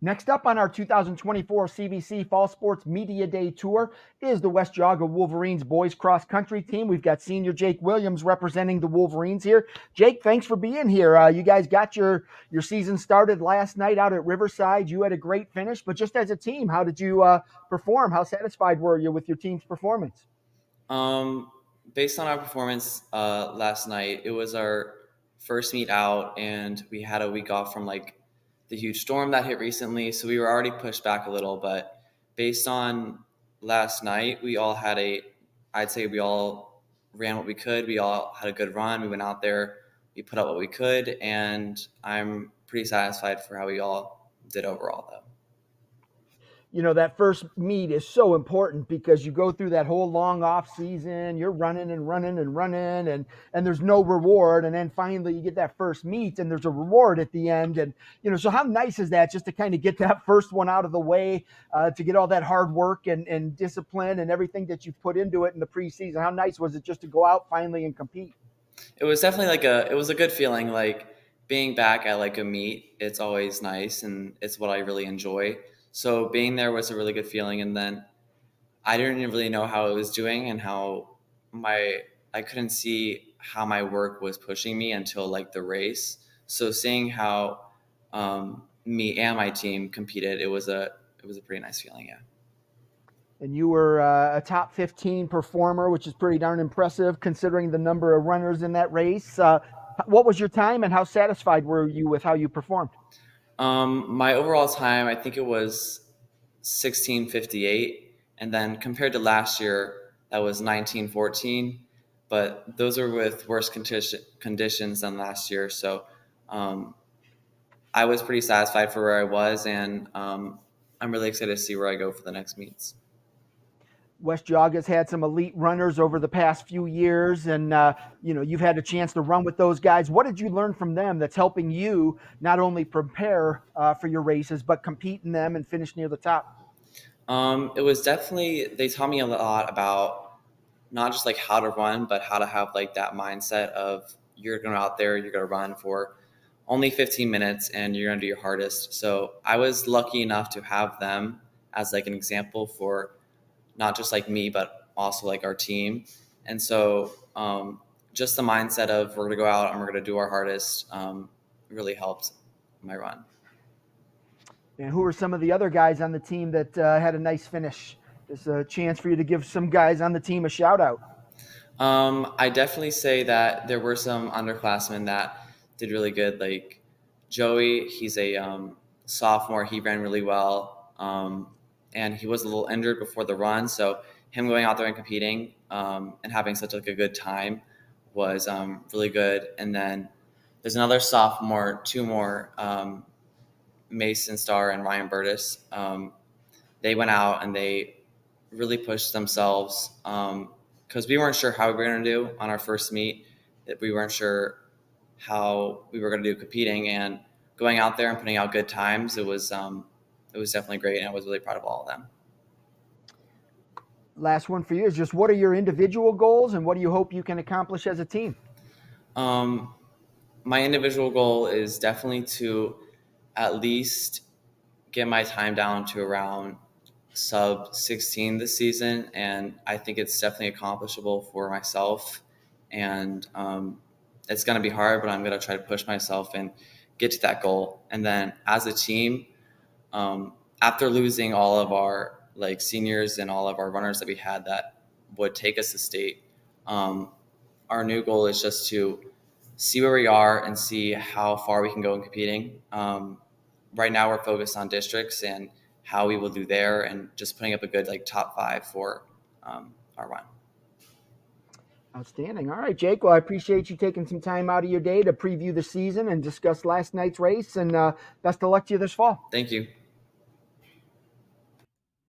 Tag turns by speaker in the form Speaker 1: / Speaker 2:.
Speaker 1: Next up on our 2024 CVC Fall Sports Media Day Tour is the West Geauga Wolverines boys cross country team. We've got senior Jake Williams representing the Wolverines here. Jake, thanks for being here. You guys got your season started last night out at Riverside. You had a great finish, but just as a team, how did you perform? How satisfied were you with your team's performance?
Speaker 2: Um, Based on our performance last night, it was our first meet out, and we had a week off from like the huge storm that hit recently, so we were already pushed back a little. But based on last night, I'd say we all ran what we could. We all had a good run. We went out there, we put up what we could, and I'm pretty satisfied for how we all did overall, though.
Speaker 1: That first meet is so important because you go through that whole long off season, you're running and running and running and there's no reward. And then finally you get that first meet and there's a reward at the end. And, so how nice is that just to kind of get that first one out of the way, to get all that hard work and discipline and everything that you've put into it in the preseason? How nice was it just to go out finally and compete?
Speaker 2: It was definitely it was a good feeling, like being back at like a meet. It's always nice, and it's what I really enjoy. So being there was a really good feeling. And then I didn't really know how I was doing and how I couldn't see how my work was pushing me until like the race. So seeing how me and my team competed, it was a pretty nice feeling. Yeah.
Speaker 1: And you were a top 15 performer, which is pretty darn impressive considering the number of runners in that race. What was your time and how satisfied were you with how you performed?
Speaker 2: My overall time, I think it was 16:58, and then compared to last year, that was 19:14. But those are with worse conditions than last year, so um, I was pretty satisfied for where I was, and I'm really excited to see where I go for the next meets.
Speaker 1: West Geauga's had some elite runners over the past few years, and you've had a chance to run with those guys. What did you learn from them that's helping you not only prepare for your races, but compete in them and finish near the top?
Speaker 2: It was definitely, they taught me a lot about not just like how to run, but how to have like that mindset of you're going out there, you're going to run for only 15 minutes and you're going to do your hardest. So I was lucky enough to have them as like an example for not just like me, but also like our team. And so just the mindset of we're going to go out and we're going to do our hardest really helped my run.
Speaker 1: And who are some of the other guys on the team that had a nice finish? There's a chance for you to give some guys on the team a shout out.
Speaker 2: I definitely say that there were some underclassmen that did really good. Like Joey, he's a sophomore. He ran really well, and he was a little injured before the run. So him going out there and competing and having such like a good time was really good. And then there's another sophomore, two more, Mason Starr and Ryan Burtis. They went out and they really pushed themselves because we weren't sure how we were going to do on our first meet. That we weren't sure how we were going to do competing, and going out there and putting out good times. It was definitely great, and I was really proud of all of them.
Speaker 1: Last one for you is just what are your individual goals and what do you hope you can accomplish as a team?
Speaker 2: Um, my individual goal is definitely to at least get my time down to around sub 16 this season, and I think it's definitely accomplishable for myself. And it's going to be hard, but I'm going to try to push myself and get to that goal. And then as a team, after losing all of our like seniors and all of our runners that we had that would take us to state, our new goal is just to see where we are and see how far we can go in competing. Right now we're focused on districts and how we will do there and just putting up a good like top five for our run.
Speaker 1: Outstanding. All right, Jake. Well, I appreciate you taking some time out of your day to preview the season and discuss last night's race. And best of luck to you this fall.
Speaker 2: Thank you.